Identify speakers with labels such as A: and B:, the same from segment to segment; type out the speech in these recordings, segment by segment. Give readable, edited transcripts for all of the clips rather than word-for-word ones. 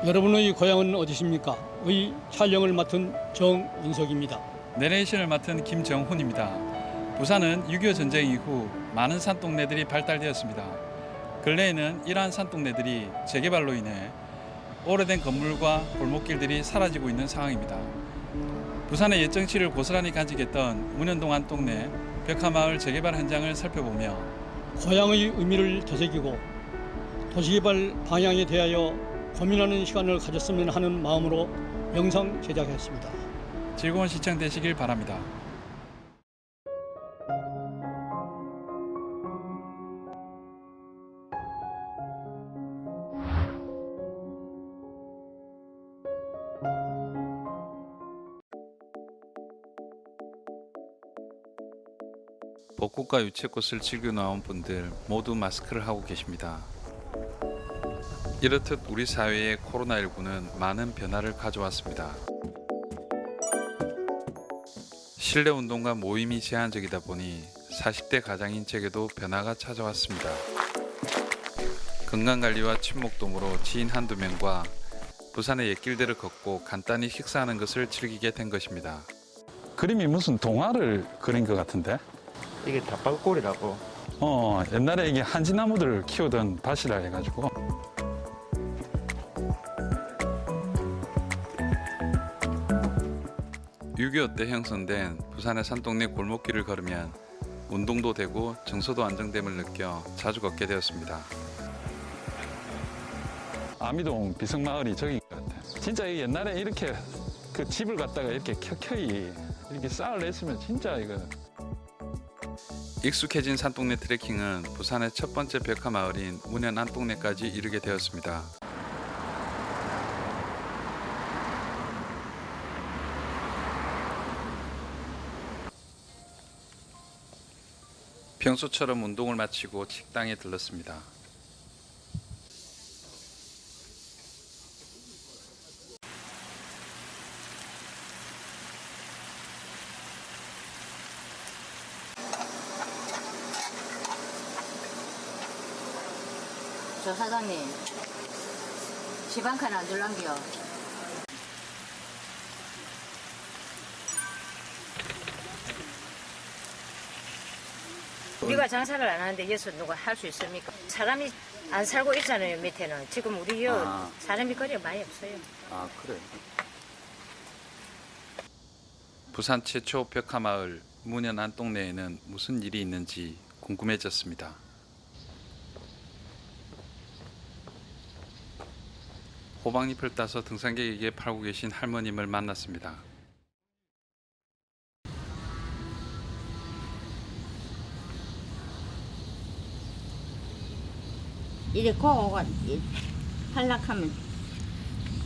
A: 여러분의 고향은 어디십니까? 의 촬영을 맡은 정은석입니다.
B: 내레이션을 맡은 김정훈입니다. 부산은 6.25 전쟁 이후 많은 산동네들이 발달되었습니다. 근래에는 이러한 산동네들이 재개발로 인해 오래된 건물과 골목길들이 사라지고 있는 상황입니다. 부산의 옛 정치를 고스란히 간직했던 문현동 안동네 벽화마을 재개발 현장을 살펴보며
A: 고향의 의미를 되새기고 도시개발 방향에 대하여 고민하는 시간을 가졌으면 하는 마음으로 영상 제작했습니다.
B: 즐거운 시청 되시길 바랍니다. 벚꽃과 유채꽃을 즐겨 나온 분들 모두 마스크를 하고 계십니다. 이렇듯 우리 사회에 코로나19는 많은 변화를 가져왔습니다. 실내 운동과 모임이 제한적이다 보니 40대 가장인 제게도 변화가 찾아왔습니다. 건강관리와 친목도모로 지인 한두 명과 부산의 옛길들을 걷고 간단히 식사하는 것을 즐기게 된 것입니다. 그림이 무슨 동화를 그린 것 같은데?
C: 이게 다발골이라고.
B: 옛날에 이게 한지나무들을 키우던 밭이라 해가지고. (6.25) 때 형성된 부산의 산동네 골목길을 걸으면 운동도 되고 정서도 안정됨을 느껴 자주 걷게 되었습니다. 아미동 비성마을이 저긴 것 같아. 진짜 옛날에 이렇게 그 집을 갖다가 이렇게 켜켜이 이렇게 쌓을 냈으면 진짜 이거. 익숙해진 산동네 트레킹은 부산의 첫 번째 벽화마을인 문현 안동네까지 이르게 되었습니다. 평소처럼 운동을 마치고 식당에 들렀습니다.
D: 저 사장님, 집 한 칸 안 줄란겨. 우리가 장사를 안 하는데 여기서 누가 할 수 있습니까? 사람이 안 살고 있잖아요, 밑에는. 지금 우리 사람이 거리가 많이 없어요.
B: 아, 그래. 부산 최초 벽화마을 문현 안동네에는 무슨 일이 있는지 궁금해졌습니다. 호박잎을 따서 등산객에게 팔고 계신 할머님을 만났습니다.
D: 이래 고가 팔락하면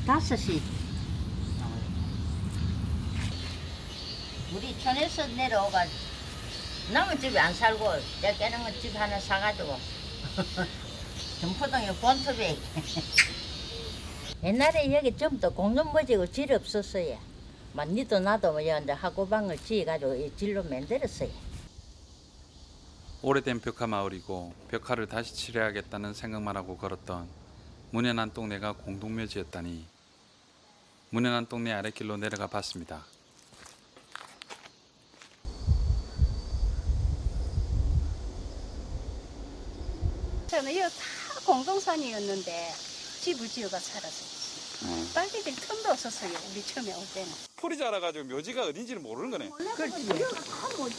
D: 5시. 우리 촌에서 내려오가 남은 집에 안 살고 내가 깨는 거 집 하나 사가지고 전포동에 본토백. 옛날에 여기 좀 더 공룡머지고 질 없었어요. 막 니도 나도 뭐 이제 학고방을 지어가지고 이 질로 만들었어요.
B: 오래된 벽화마을이고 벽화를 다시 칠해야겠다는 생각만 하고 걸었던 문현 안동네가 공동묘지였다니 문현 안동네 아랫길로 내려가 봤습니다.
E: 저는 이거 다 공동산이었는데 집을 지어가 살았어요. 빨리들 틈도 없었어요. 우리 처음에 올 때는.
B: 풀이 자라가지고 묘지가 어딘지를 모르는 거네.
E: 그렇지.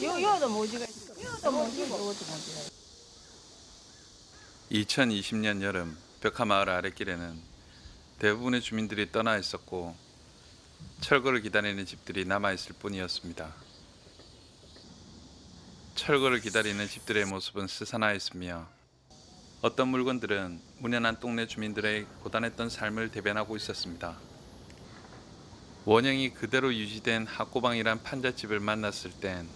E: 요도 모지가 있어. 요도 모지고. 요도 모지가.
B: 2020년 여름 벽화마을 아랫길에는 대부분의 주민들이 떠나 있었고 철거를 기다리는 집들이 남아있을 뿐이었습니다. 철거를 기다리는 집들의 모습은 스산하였으며 어떤 물건들은 문현 안동네 주민들의 고단했던 삶을 대변하고 있었습니다. 원형이 그대로 유지된 학고방이란 판잣집을 만났을 땐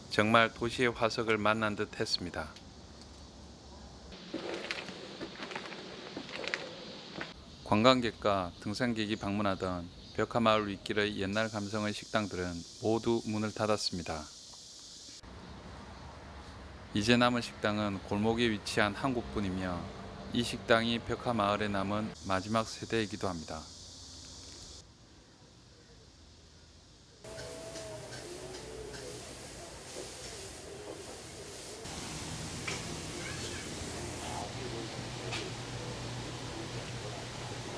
B: 정말 도시의 화석을 만난 듯 했습니다. 관광객과 등산객이 방문하던 벽화마을 윗길의 옛날 감성의 식당들은 모두 문을 닫았습니다. 이제 남은 식당은 골목에 위치한 한 곳뿐이며 이 식당이 벽화 마을에 남은 마지막 세대이기도 합니다.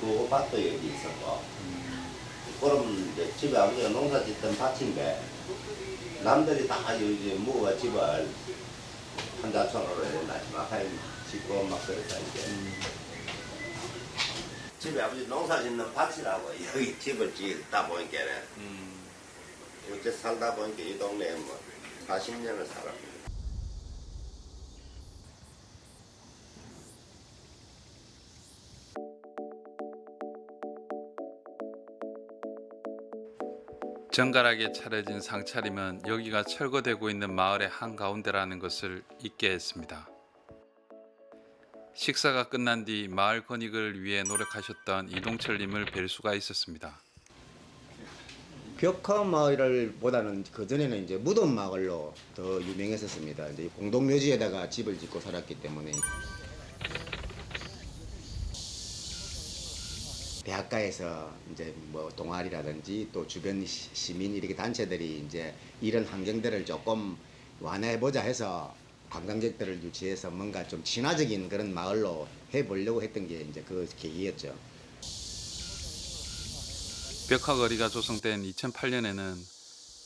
F: 그 밭도 여기 있었고, 그럼 이제 집에 아버지가 농사 짓던 밭인데, 남들이 다 이제 무가 집을 한자촌으로 해놨지만, 짓고 막 그랬다, 이제. 집에 아버지 농사 짓는 밭이라고, 여기 집을 짓다 보니까는, 어째 살다 보니까 이 동네에 뭐 40년을 살았습니다.
B: 정갈하게 차려진 상차림은 여기가 철거되고 있는 마을의 한가운데라는 것을 잊게 했습니다. 식사가 끝난 뒤 마을 건익을 위해 노력하셨던 이동철님을 뵐 수가 있었습니다.
G: 벽화 마을을 보다는 그전에는 이제 무덤 마을로 더 유명했었습니다. 이제 공동묘지에다가 집을 짓고 살았기 때문에. 대학가에서 이제 뭐 동아리라든지 또 주변 시민 이렇게 단체들이 이제 이런 환경들을 조금 완화해보자 해서 관광객들을 유치해서 뭔가 좀 친화적인 그런 마을로 해보려고 했던 게 이제 그 계기였죠.
B: 벽화거리가 조성된 2008년에는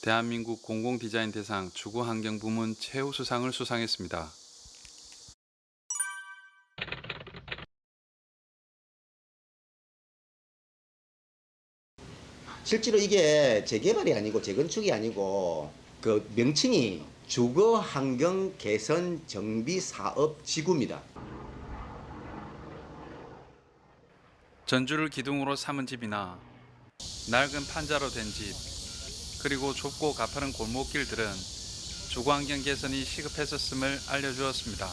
B: 대한민국 공공디자인 대상 주거환경 부문 최우수상을 수상했습니다.
G: 실제로 이게 재개발이 아니고 재건축이 아니고 그 명칭이 주거환경개선정비사업지구입니다.
B: 전주를 기둥으로 삼은 집이나 낡은 판자로 된 집, 그리고 좁고 가파른 골목길들은 주거환경 개선이 시급했었음을 알려주었습니다.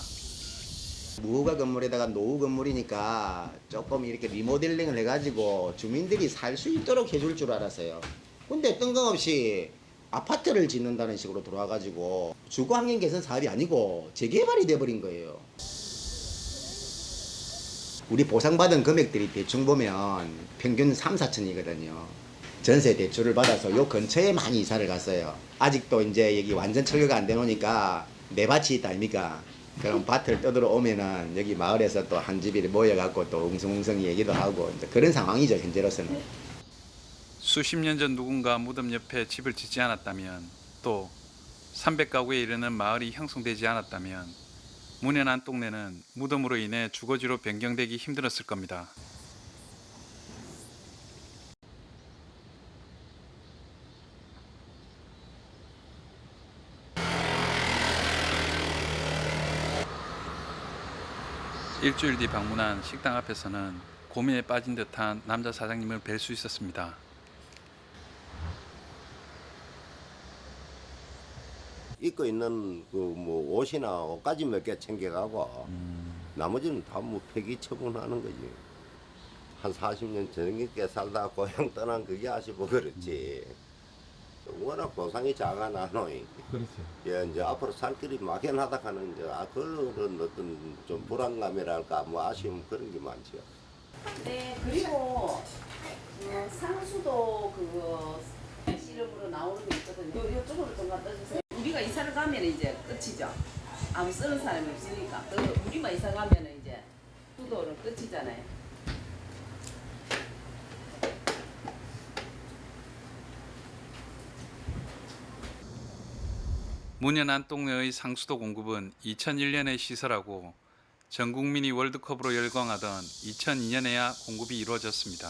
G: 무허가 건물에다가 노후 건물이니까 조금 이렇게 리모델링을 해가지고 주민들이 살 수 있도록 해줄 줄 알았어요. 근데 뜬금없이 아파트를 짓는다는 식으로 들어와가지고 주거환경 개선 사업이 아니고 재개발이 돼버린 거예요. 우리 보상받은 금액들이 대충 보면 평균 3, 4천이거든요. 전세 대출을 받아서 요 근처에 많이 이사를 갔어요. 아직도 이제 여기 완전 철거가 안 되노니까 내 밭이 있다 아닙니까? 그럼 밭을 떠들어 오면은 여기 마을에서 또 한 집이 모여갖고 또 웅성웅성 얘기도 하고 이제 그런 상황이죠, 현재로서는.
B: 수십 년 전 누군가 무덤 옆에 집을 짓지 않았다면, 또 300가구에 이르는 마을이 형성되지 않았다면 문현안 동네는 무덤으로 인해 주거지로 변경되기 힘들었을 겁니다. 일주일 뒤 방문한 식당 앞에서는 고민에 빠진 듯한 남자 사장님을 뵐 수 있었습니다.
F: 입고 있는 그 뭐 옷이나 옷가지 몇 개 챙겨가고 나머지는 다 뭐 폐기 처분하는 거지. 한 40년 정겹게 살다 고향 떠난 그게 아쉽고 그렇지. 워낙 보상이 작아 나노이. 그렇죠. 예, 이제 앞으로 살 길이 막연하다 하는 이제 그런 어떤 좀 불안감이랄까 뭐 아쉬움 그런 게 많죠.
H: 네, 그리고 상수도 그거 시럽으로 나오는 게 있거든요. 이쪽으로 좀 갖다 주세요. 우리가 이사를 가면 이제 끝이죠. 아무 쓰는 사람이 없으니까. 우리만 이사 가면 이제 수도는 끝이잖아요.
B: 문현안 동네의 상수도 공급은 2001년에 시설하고 전 국민이 월드컵으로 열광하던 2002년에야 공급이 이루어졌습니다.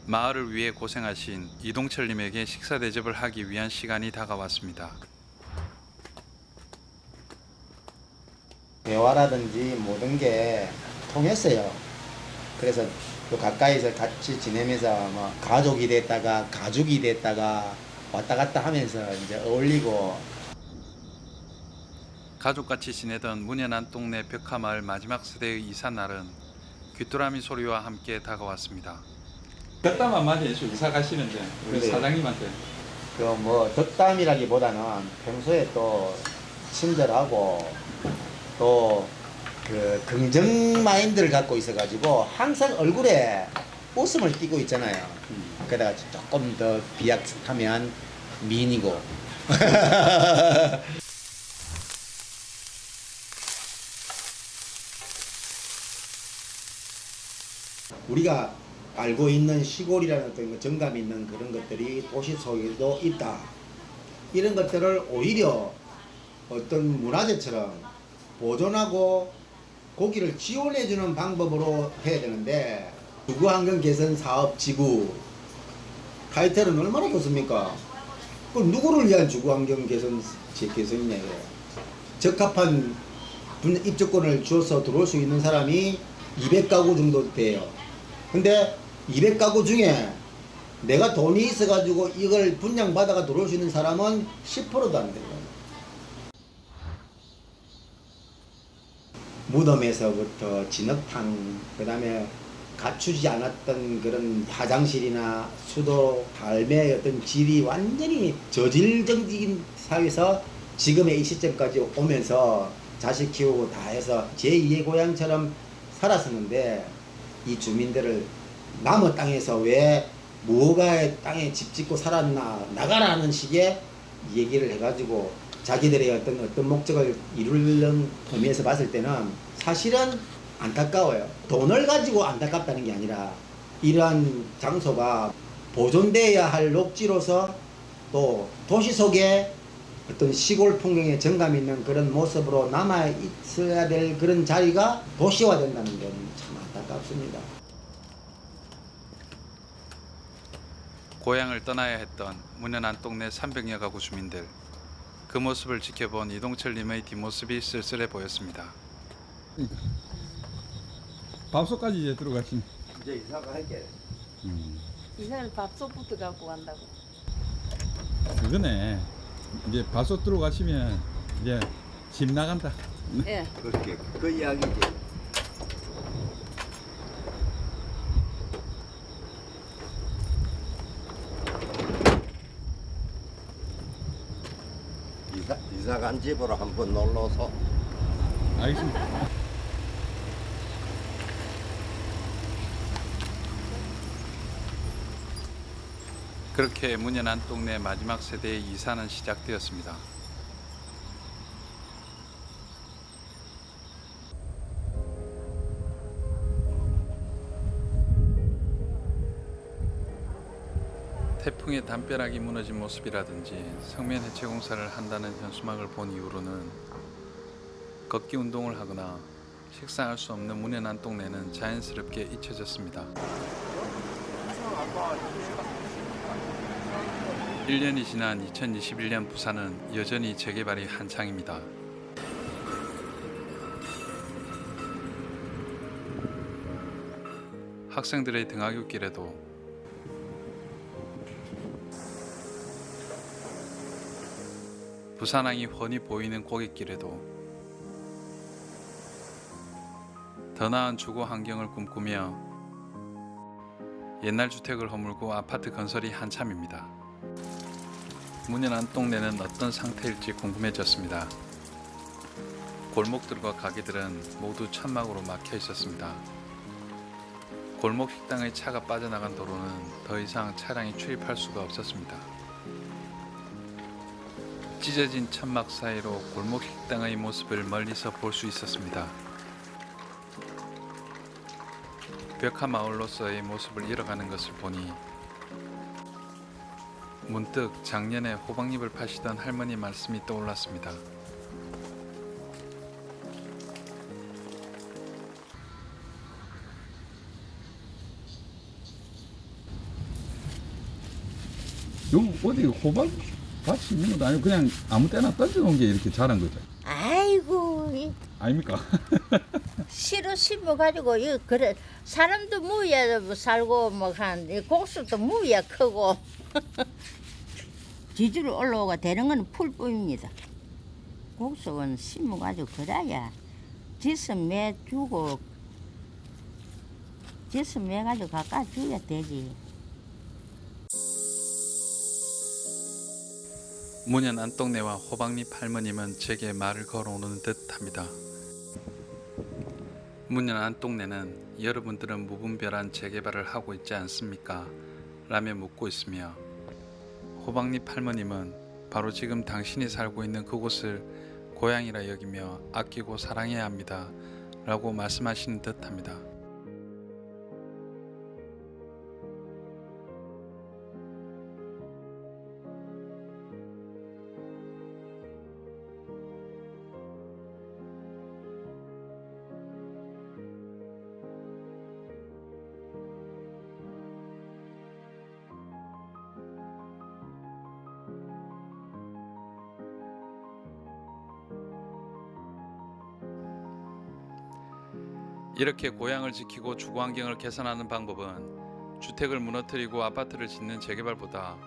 B: 마을을 위해 고생하신 이동철님에게 식사 대접을 하기 위한 시간이 다가왔습니다.
G: 대화라든지 모든 게 통했어요. 그래서 또 가까이서 같이 지내면서 뭐 가족이 됐다가 가족이 됐다가 왔다 갔다 하면서 이제 어울리고.
B: 가족같이 지내던 문현안 동네 벽화마을 마지막 세대의 이사 날은 귀뚜라미 소리와 함께 다가왔습니다. 덕담 한마디 해줘, 이사 가시는데 우리
G: 그래요.
B: 사장님한테.
G: 그 뭐 덕담이라기보다는 평소에 또 친절하고 또 그 긍정 마인드를 갖고 있어가지고 항상 얼굴에 웃음을 띠고 있잖아요. 게다가 조금 더 비약하면 미인이고. 우리가 알고 있는 시골이라는 어떤 정감 있는 그런 것들이 도시 속에도 있다. 이런 것들을 오히려 어떤 문화재처럼 보존하고 고기를 지원해주는 방법으로 해야 되는데, 주거환경 개선 사업 지구 타이틀은 얼마나 좋습니까? 그럼 누구를 위한 주거환경 개선이냐 이거예요. 적합한 입주권을 주어서 들어올 수 있는 사람이 200가구 정도 돼요. 근데 200가구 중에 내가 돈이 있어가지고 이걸 분양받아가 들어올 수 있는 사람은 10%도 안 돼요. 무덤에서부터 진흙탕, 그 다음에 갖추지 않았던 그런 화장실이나 수도, 삶의 어떤 질이 완전히 저질적인 사회에서 지금의 이 시점까지 오면서 자식 키우고 다 해서 제2의 고향처럼 살았었는데, 이 주민들을 남의 땅에서 왜 무허가의 땅에 집 짓고 살았나, 나가라는 식의 얘기를 해가지고 자기들의 어떤 목적을 이루는 의미에서 봤을 때는 사실은 안타까워요. 돈을 가지고 안타깝다는 게 아니라 이러한 장소가 보존돼야 할 녹지로서 또 도시 속에 어떤 시골 풍경의 정감 있는 그런 모습으로 남아 있어야 될 그런 자리가 도시화된다는 건 참 안타깝습니다.
B: 고향을 떠나야 했던 문현안 동네 300여 가구 주민들. 그 모습을 지켜본 이동철님의 뒷모습이 쓸쓸해 보였습니다.
I: 밥솥까지 이제 들어가시네.
F: 이제 이사가 할게.
H: 이사는 밥솥부터 갖고 간다고.
I: 그거네. 이제 밥솥 들어가시면 이제 집 나간다.
H: 예.
F: 그렇게 그 이야기지. 이사 간 집으로 한번 놀러서.
I: 알겠습니다.
B: 그렇게 문현안 동네 마지막 세대의 이사는 시작되었습니다. 태풍에 담벼락이 무너진 모습이라든지 성면 해체 공사를 한다는 현수막을 본 이후로는 걷기 운동을 하거나 식사할 수 없는 문현안 동네는 자연스럽게 잊혀졌습니다. 1년이 지난 2021년 부산은 여전히 재개발이 한창입니다. 학생들의 등하굣길에도 부산항이 훤히 보이는 고갯길에도 더 나은 주거 환경을 꿈꾸며 옛날 주택을 허물고 아파트 건설이 한참입니다. 문현안 동네는 어떤 상태일지 궁금해졌습니다. 골목들과 가게들은 모두 천막으로 막혀 있었습니다. 골목 식당의 차가 빠져나간 도로는 더 이상 차량이 출입할 수가 없었습니다. 찢어진 천막 사이로 골목 식당의 모습을 멀리서 볼 수 있었습니다. 벽화 마을로서의 모습을 잃어가는 것을 보니 문득 작년에 호박잎을 파시던 할머니 말씀이 떠올랐습니다.
I: 요 어디 호박 밭이 있는 것도 아니고 그냥 아무 때나 던져놓은 게 이렇게 자란 거죠.
J: 아이고
I: 아닙니까?
J: 씨로 심어가지고 이 그래 사람도 무야 살고 뭐한 곡수도 무야 크고 지주로 올라오가 되는 건 풀뿐입니다. 곡수는 심어가지고 그래야 짓은 매 주고 짓은 매 가지고 가까이 줘야 되지.
B: 문현안 동네와 호박잎 할머님은 제게 말을 걸어오는 듯합니다. 문연한 동네는 여러분들은 무분별한 재개발을 하고 있지 않습니까? 라며 묻고 있으며 호박잎 할머님은 바로 지금 당신이 살고 있는 그곳을 고향이라 여기며 아끼고 사랑해야 합니다. 라고 말씀하시는 듯 합니다. 이렇게 고향을 지키고 주거환경을 개선하는 방법은 주택을 무너뜨리고 아파트를 짓는 재개발보다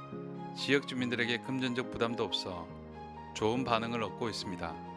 B: 지역 주민들에게 금전적 부담도 없어 좋은 반응을 얻고 있습니다.